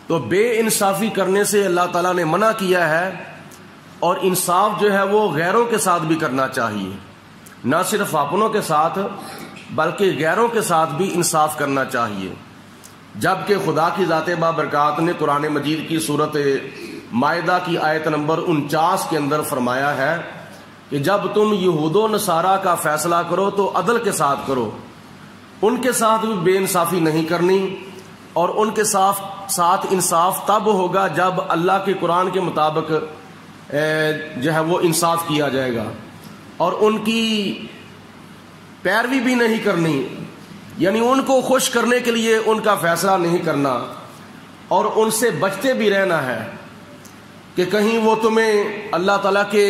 تو بے انصافی کرنے سے اللہ تعالیٰ نے منع کیا ہے، اور انصاف جو ہے وہ غیروں کے ساتھ بھی کرنا چاہیے، نہ صرف اپنوں کے ساتھ بلکہ غیروں کے ساتھ بھی انصاف کرنا چاہیے۔ جبکہ خدا کی ذات بابرکات نے قرآن مجید کی سورت مائدہ کی آیت نمبر 49 کے اندر فرمایا ہے کہ جب تم یہود و نصارہ کا فیصلہ کرو تو عدل کے ساتھ کرو، ان کے ساتھ بھی بے انصافی نہیں کرنی، اور ان کے ساتھ انصاف تب ہوگا جب اللہ کے قرآن کے مطابق جو ہے وہ انصاف کیا جائے گا، اور ان کی پیروی بھی نہیں کرنی، یعنی ان کو خوش کرنے کے لیے ان کا فیصلہ نہیں کرنا، اور ان سے بچتے بھی رہنا ہے کہ کہیں وہ تمہیں اللہ تعالیٰ کے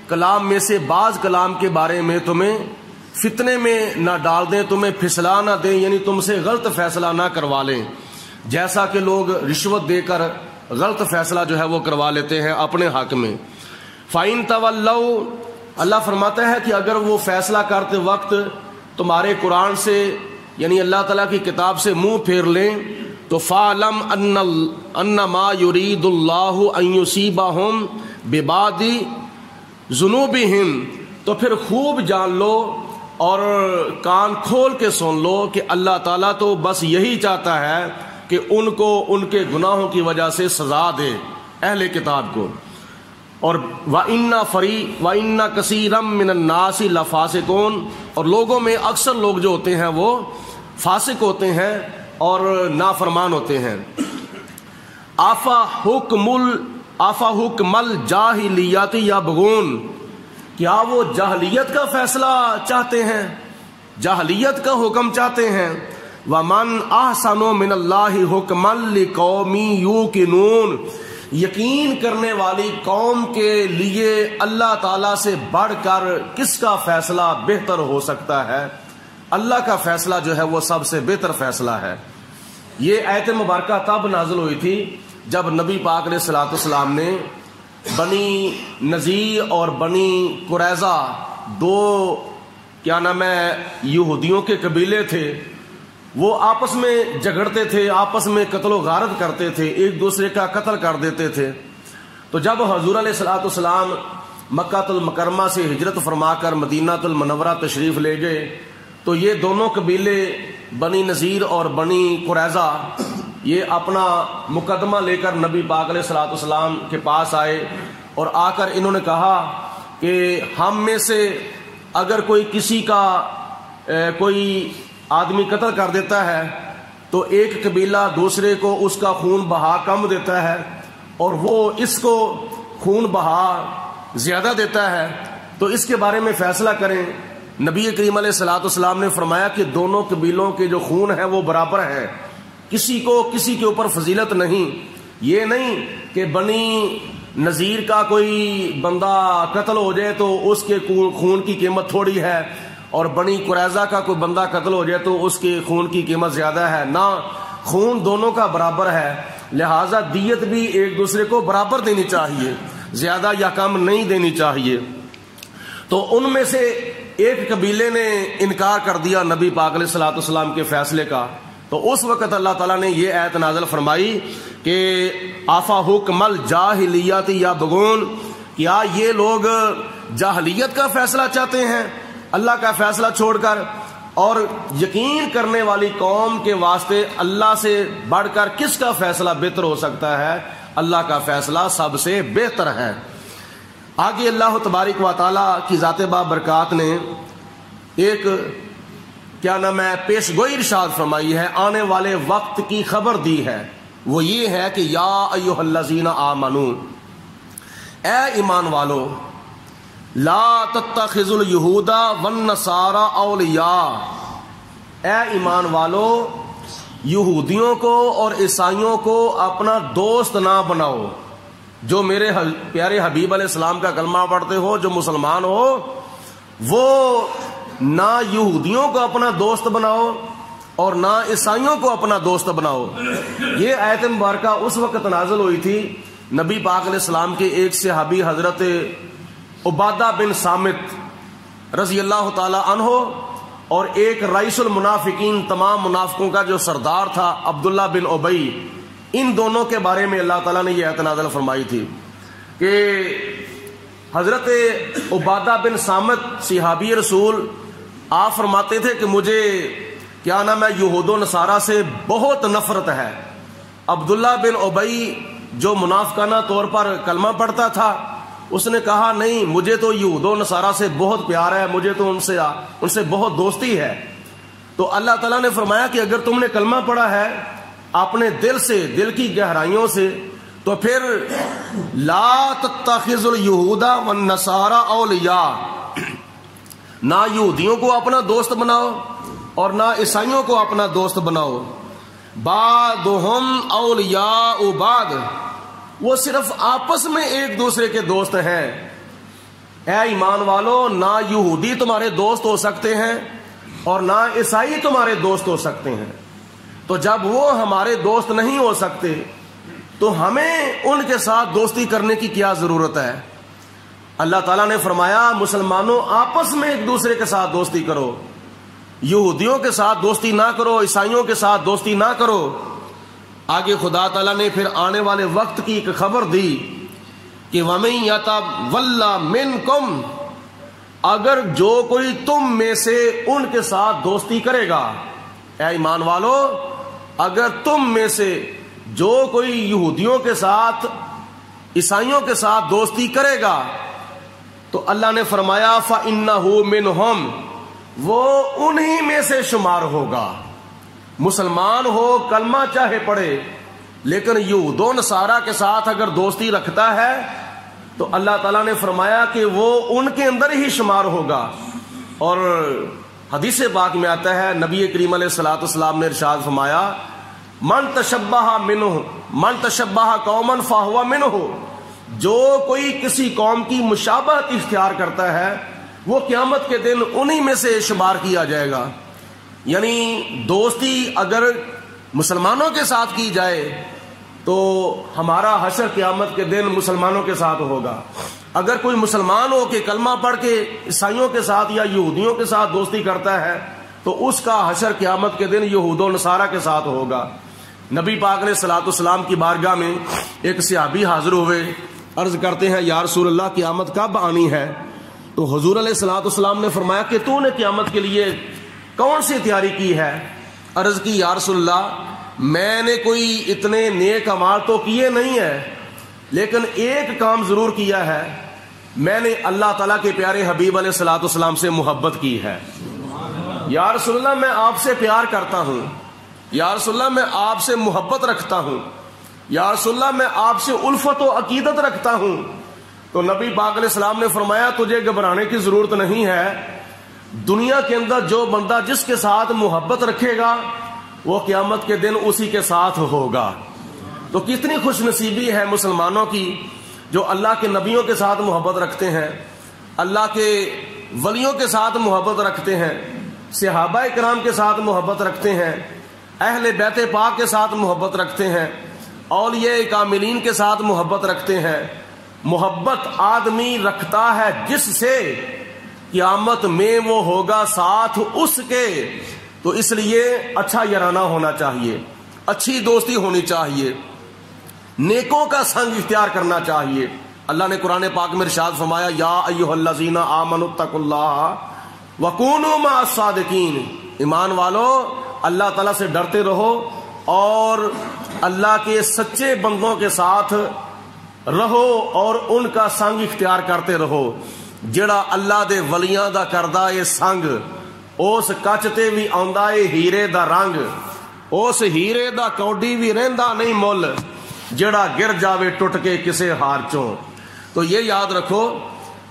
کلام میں سے بعض کلام کے بارے میں تمہیں فتنے میں نہ ڈال دیں، تمہیں پھسلا نہ دیں، یعنی تم سے غلط فیصلہ نہ کروا لیں، جیسا کہ لوگ رشوت دے کر غلط فیصلہ جو ہے وہ کروا لیتے ہیں اپنے حق میں۔ فَإِن تَوَلَّوْا، اللہ فرماتا ہے کہ اگر وہ فیصلہ کرتے وقت تمہارے قرآن سے یعنی اللہ تعالیٰ کی کتاب سے منہ پھیر لیں تو فَاعْلَمْ أَنَّمَا يُرِيدُ اللَّهُ أَن يُصِيبَهُم بِبَعْضِ ذُنُوبِهِمْ، تو پھر خوب جان لو اور کان کھول کے سن لو کہ اللہ تعالیٰ تو بس یہی چاہتا ہے کہ ان کو ان کے گناہوں کی وجہ سے سزا دے اہل کتاب کو۔ اور وَإِنَّ كَثِيرًا مِّنَ النَّاسِ لَفَاسِقُونَ، اور لوگوں میں اکثر لوگ جو ہوتے ہیں وہ فاسق ہوتے ہیں اور نافرمان ہوتے ہیں۔ آفا حکم الجاہلیت یبغون، کیا وہ جاہلیت کا فیصلہ چاہتے ہیں، جاہلیت کا حکم چاہتے ہیں؟ وَمَنْ أَحْسَنُ مِنَ اللَّهِ حُكْمًا لِقَوْمٍ يُوقِنُونَ، یقین کرنے والی قوم کے لیے اللہ تعالیٰ سے بڑھ کر کس کا فیصلہ بہتر ہو سکتا ہے؟ اللہ کا فیصلہ جو ہے وہ سب سے بہتر فیصلہ ہے۔ یہ آیت مبارکہ تب نازل ہوئی تھی جب نبی پاک علیہ الصلوۃ والسلام نے بنی نذیر اور بنی قریظہ، دو کیا نام ہے یہودیوں کے قبیلے تھے، وہ آپس میں جھگڑتے تھے، آپس میں قتل و غارت کرتے تھے، ایک دوسرے کا قتل کر دیتے تھے۔ تو جب حضور علیہ الصلوۃ والسلام مکہ المکرمہ سے ہجرت فرما کر مدینہ المنورہ تشریف لے گئے تو یہ دونوں قبیلے بنی نذیر اور بنی قریظہ یہ اپنا مقدمہ لے کر نبی پاک علیہ الصلوۃ والسلام کے پاس آئے، اور آ کر انہوں نے کہا کہ ہم میں سے اگر کوئی کسی کا کوئی آدمی قتل کر دیتا ہے تو ایک قبیلہ دوسرے کو اس کا خون بہا کم دیتا ہے، اور وہ اس کو خون بہا زیادہ دیتا ہے، تو اس کے بارے میں فیصلہ کریں۔ نبی کریم علیہ الصلوۃ والسلام نے فرمایا کہ دونوں قبیلوں کے جو خون ہیں وہ برابر ہیں، کسی کو کسی کے اوپر فضیلت نہیں۔ یہ نہیں کہ بنی نذیر کا کوئی بندہ قتل ہو جائے تو اس کے خون کی قیمت تھوڑی ہے، اور بنی قریظہ کا کوئی بندہ قتل ہو جائے تو اس کے خون کی قیمت زیادہ ہے، نہ، خون دونوں کا برابر ہے، لہٰذا دیت بھی ایک دوسرے کو برابر دینی چاہیے، زیادہ یا کم نہیں دینی چاہیے۔ تو ان میں سے ایک قبیلے نے انکار کر دیا نبی پاک علیہ الصلوۃ والسلام کے فیصلے کا، تو اس وقت اللہ تعالیٰ نے یہ آیت نازل فرمائی کہ آفا حکم الجاہلیت یبغون، کیا یہ لوگ جاہلیت کا فیصلہ چاہتے ہیں اللہ کا فیصلہ چھوڑ کر؟ اور یقین کرنے والی قوم کے واسطے اللہ سے بڑھ کر کس کا فیصلہ بہتر ہو سکتا ہے؟ اللہ کا فیصلہ سب سے بہتر ہے۔ آگے اللہ تبارک و تعالیٰ کی ذات بابرکات نے ایک کیا نام ہے پیش گوئی ارشاد فرمائی ہے، آنے والے وقت کی خبر دی ہے، وہ یہ ہے کہ یا ایھا الذین آمنو، اے ایمان والو، لا تتخذوا اليہود والنصارى اولیاء، اے ایمان والو یہودیوں کو اور عیسائیوں کو اپنا دوست نہ بناؤ۔ جو میرے پیارے حبیب علیہ السلام کا کلمہ پڑھتے ہو، جو مسلمان ہو، وہ نہ یہودیوں کو اپنا دوست بناؤ اور نہ عیسائیوں کو اپنا دوست بناؤ۔ یہ آیت مبارکہ اس وقت نازل ہوئی تھی نبی پاک علیہ السلام کے ایک صحابی حضرت عبادہ بن صامت رضی اللہ تعالی عنہ اور ایک رئیس المنافقین، تمام منافقوں کا جو سردار تھا، عبداللہ بن ابی، ان دونوں کے بارے میں اللہ تعالیٰ نے یہ آیت نازل فرمائی تھی کہ حضرت عبادہ بن صامت صحابی رسول آپ فرماتے تھے کہ مجھے کیا نام ہے یہود و نصارہ سے بہت نفرت ہے. عبداللہ بن ابی جو منافقانہ طور پر کلمہ پڑھتا تھا اس نے کہا نہیں مجھے تو یہود و نصارہ سے بہت پیار ہے, مجھے تو ان سے بہت دوستی ہے. تو اللہ تعالیٰ نے فرمایا کہ اگر تم نے کلمہ پڑھا ہے اپنے دل سے, دل کی گہرائیوں سے, تو پھر لا تتخذوا اليہود والنصارى اولیاء, نہ یہودیوں کو اپنا دوست بناؤ اور نہ عیسائیوں کو اپنا دوست بناؤ. بعضهم اولیاء بعض, وہ صرف آپس میں ایک دوسرے کے دوست ہیں. اے ایمان والو, نہ یہودی تمہارے دوست ہو سکتے ہیں اور نہ عیسائی تمہارے دوست ہو سکتے ہیں. تو جب وہ ہمارے دوست نہیں ہو سکتے تو ہمیں ان کے ساتھ دوستی کرنے کی کیا ضرورت ہے؟ اللہ تعالیٰ نے فرمایا مسلمانوں آپس میں ایک دوسرے کے ساتھ دوستی کرو, یہودیوں کے ساتھ دوستی نہ کرو, عیسائیوں کے ساتھ دوستی نہ کرو. آگے خدا تعالیٰ نے پھر آنے والے وقت کی ایک خبر دی کہ وَمَن يَتَوَلَّ مِنكُمْ, اگر جو کوئی تم میں سے ان کے ساتھ دوستی کرے گا. اے ایمان والو, اگر تم میں سے جو کوئی یہودیوں کے ساتھ عیسائیوں کے ساتھ دوستی کرے گا تو اللہ نے فرمایا فَإِنَّهُ مِنْهُمْ, وہ انہی میں سے شمار ہوگا. مسلمان ہو, کلمہ چاہے پڑھے, لیکن یہود و نصارہ کے ساتھ اگر دوستی رکھتا ہے تو اللہ تعالیٰ نے فرمایا کہ وہ ان کے اندر ہی شمار ہوگا. اور حدیث پاک میں آتا ہے نبی کریم علیہ الصلوۃ والسلام نے ارشاد فرمایا من تشبہ قوما فہو منہ, جو کوئی کسی قوم کی مشابہت اختیار کرتا ہے وہ قیامت کے دن انہی میں سے شمار کیا جائے گا. یعنی دوستی اگر مسلمانوں کے ساتھ کی جائے تو ہمارا حشر قیامت کے دن مسلمانوں کے ساتھ ہوگا. اگر کوئی مسلمان ہو کے کلمہ پڑھ کے عیسائیوں کے ساتھ یا یہودیوں کے ساتھ دوستی کرتا ہے تو اس کا حشر قیامت کے دن یہود و نصارہ کے ساتھ ہوگا. نبی پاک نے صلاۃ والسلام کی بارگاہ میں ایک صحابی حاضر ہوئے, عرض کرتے ہیں یا رسول اللہ قیامت کب آنی ہے؟ تو حضور علیہ الصلوۃ والسلام نے فرمایا کہ تو نے قیامت کے لیے کون سی تیاری کی ہے؟ عرض کی یا رسول اللہ میں نے کوئی اتنے نیک اعمال تو کیے نہیں ہیں, لیکن ایک کام ضرور کیا ہے, میں نے اللہ تعالیٰ کے پیارے حبیب علیہ الصلوۃ والسلام سے محبت کی ہے. یا رسول اللہ میں آپ سے پیار کرتا ہوں, یا رسول اللہ میں آپ سے محبت رکھتا ہوں, یا رسول اللہ میں آپ سے الفت و عقیدت رکھتا ہوں. تو نبی پاک علیہ السلام نے فرمایا تجھے گھبرانے کی ضرورت نہیں ہے, دنیا کے اندر جو بندہ جس کے ساتھ محبت رکھے گا وہ قیامت کے دن اسی کے ساتھ ہوگا. تو کتنی خوش نصیبی ہے مسلمانوں کی جو اللہ کے نبیوں کے ساتھ محبت رکھتے ہیں, اللہ کے ولیوں کے ساتھ محبت رکھتے ہیں, صحابہ کرام کے ساتھ محبت رکھتے ہیں, اہل بیت پاک کے ساتھ محبت رکھتے ہیں, اولیاء کاملین کے ساتھ محبت رکھتے ہیں. محبت آدمی رکھتا ہے جس سے قیامت میں وہ ہوگا ساتھ اس کے. تو اس لیے اچھا یارانہ ہونا چاہیے, اچھی دوستی ہونی چاہیے, نیکوں کا سنگ اختیار کرنا چاہیے. اللہ نے قرآن پاک میں ارشاد فرمایا یا ایھا الذین آمنوا اتقوا اللہ وکونوا مع الصادقین, ایمان والو اللہ تعالیٰ سے ڈرتے رہو اور اللہ کے سچے بندوں کے ساتھ رہو اور ان کا سنگ اختیار کرتے رہو. جڑا اللہ دے ولیاں دا کردا اے سنگ, اس کچ تے بھی آندا اے ہیرے دا رنگ, اس ہیرے دا کوڈی بھی رہندا نہیں مل, جڑا گر جاوے ٹوٹ کے کسے ہار چوں. تو یہ یاد رکھو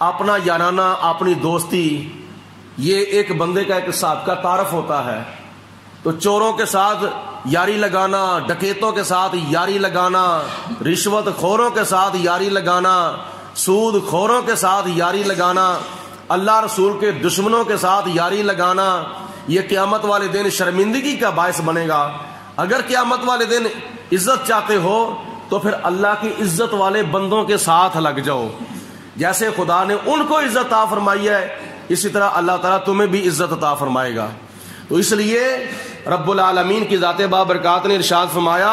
اپنا یارانہ, اپنی دوستی, یہ ایک بندے کا ایک سابقہ تعارف ہوتا ہے. تو چوروں کے ساتھ یاری لگانا, ڈکیتوں کے ساتھ یاری لگانا, رشوت خوروں کے ساتھ یاری لگانا, سود خوروں کے ساتھ یاری لگانا, اللہ رسول کے دشمنوں کے ساتھ یاری لگانا, یہ قیامت والے دن شرمندگی کا باعث بنے گا. اگر قیامت والے دن عزت چاہتے ہو تو پھر اللہ کی عزت والے بندوں کے ساتھ لگ جاؤ. جیسے خدا نے ان کو عزت عطا فرمائی ہے اسی طرح اللہ تعالیٰ تمہیں بھی عزت عطا فرمائے گا. تو اس لیے رب العالمین کی ذات بابرکات نے ارشاد فرمایا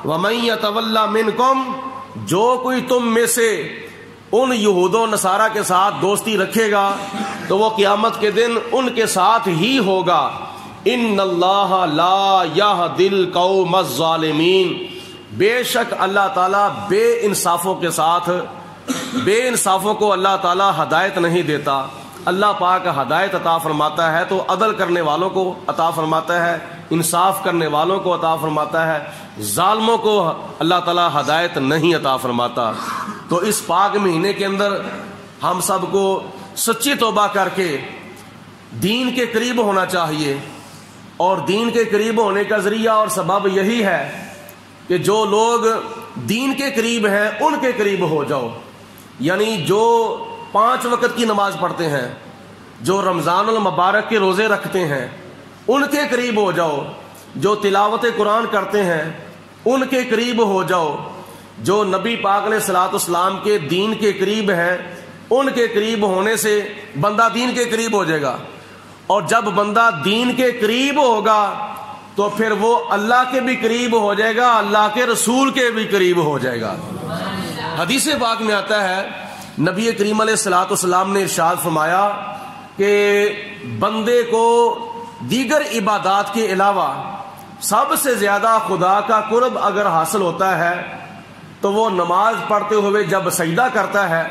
وَمَن يَتَوَلَّ مِنْكُمْ، جو کوئی تم میں سے ان یہود و نصارہ کے ساتھ دوستی رکھے گا تو وہ قیامت کے دن ان کے ساتھ ہی ہوگا. ان اللہ لا یہدی القوم الظالمین، بے شک اللہ تعالیٰ بے انصافوں کے ساتھ، بے انصافوں کو اللہ تعالیٰ ہدایت نہیں دیتا. اللہ پاک ہدایت عطا فرماتا ہے تو عدل کرنے والوں کو عطا فرماتا ہے، انصاف کرنے والوں کو عطا فرماتا ہے، ظالموں کو اللہ تعالیٰ ہدایت نہیں عطا فرماتا. تو اس پاک مہینے کے اندر ہم سب کو سچی توبہ کر کے دین کے قریب ہونا چاہیے، اور دین کے قریب ہونے کا ذریعہ اور سبب یہی ہے کہ جو لوگ دین کے قریب ہیں ان کے قریب ہو جاؤ. یعنی جو 5 وقت کی نماز پڑھتے ہیں، جو رمضان المبارک کے روزے رکھتے ہیں ان کے قریب ہو جاؤ، جو تلاوت قرآن کرتے ہیں ان کے قریب ہو جاؤ، جو نبی پاک علیہ الصلوۃ والسلام کے دین کے قریب ہیں ان کے قریب ہونے سے بندہ دین کے قریب ہو جائے گا. اور جب بندہ دین کے قریب ہوگا تو پھر وہ اللہ کے بھی قریب ہو جائے گا، اللہ کے رسول کے بھی قریب ہو جائے گا. حدیث پاک میں آتا ہے نبی کریم علیہ الصلوۃ والسلام نے ارشاد فرمایا کہ بندے کو دیگر عبادات کے علاوہ سب سے زیادہ خدا کا قرب اگر حاصل ہوتا ہے تو وہ نماز پڑھتے ہوئے جب سجدہ کرتا ہے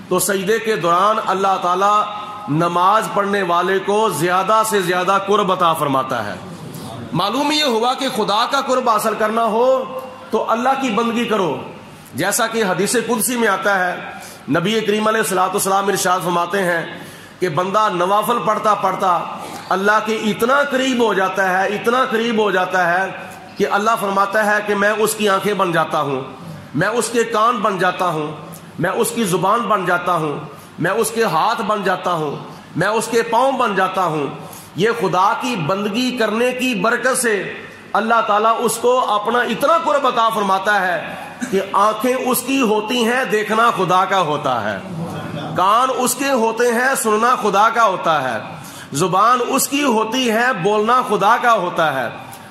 تو سجدے کے دوران اللہ تعالیٰ نماز پڑھنے والے کو زیادہ سے زیادہ قرب عطا فرماتا ہے. معلوم یہ ہوا کہ خدا کا قرب حاصل کرنا ہو تو اللہ کی بندگی کرو، جیسا کہ حدیث قدسی میں آتا ہے نبی کریم علیہ الصلوۃ والسلام ارشاد فرماتے ہیں کہ بندہ نوافل پڑھتا پڑھتا اللہ کے اتنا قریب ہو جاتا ہے، اتنا قریب ہو جاتا ہے کہ اللہ فرماتا ہے کہ میں اس کی آنکھیں بن جاتا ہوں، میں اس کے کان بن جاتا ہوں، میں اس کی زبان بن جاتا ہوں، میں اس کے ہاتھ بن جاتا ہوں، میں اس کے پاؤں بن جاتا ہوں. یہ خدا کی بندگی کرنے کی برکت سے اللہ تعالیٰ اس کو اپنا اتنا قرب عطا فرماتا ہے کہ آنکھیں اس کی ہوتی ہیں، دیکھنا خدا کا ہوتا ہے، کان اس کے ہوتے ہیں، سننا خدا کا ہوتا ہے، زبان اس کی ہوتی ہے، بولنا خدا کا ہوتا ہے،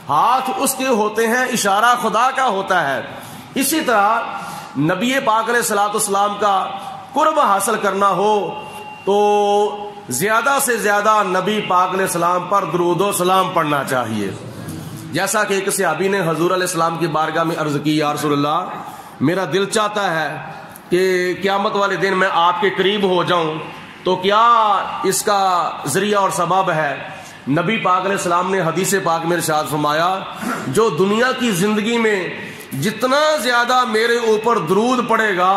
ہاتھ اس کے ہوتے ہیں، اشارہ خدا کا ہوتا ہے. اسی طرح نبی پاک علیہ الصلوۃ والسلام کا قرب حاصل کرنا ہو تو زیادہ سے زیادہ نبی پاک علیہ السلام پر درود و سلام پڑھنا چاہیے. جیسا کہ ایک صحابی نے حضور علیہ السلام کی بارگاہ میں عرض کی، یا رسول اللہ میرا دل چاہتا ہے کہ قیامت والے دن میں آپ کے قریب ہو جاؤں، تو کیا اس کا ذریعہ اور سبب ہے؟ نبی پاک علیہ السلام نے حدیث پاک میں ارشاد فرمایا جو دنیا کی زندگی میں جتنا زیادہ میرے اوپر درود پڑے گا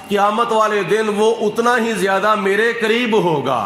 قیامت والے دن وہ اتنا ہی زیادہ میرے قریب ہوگا.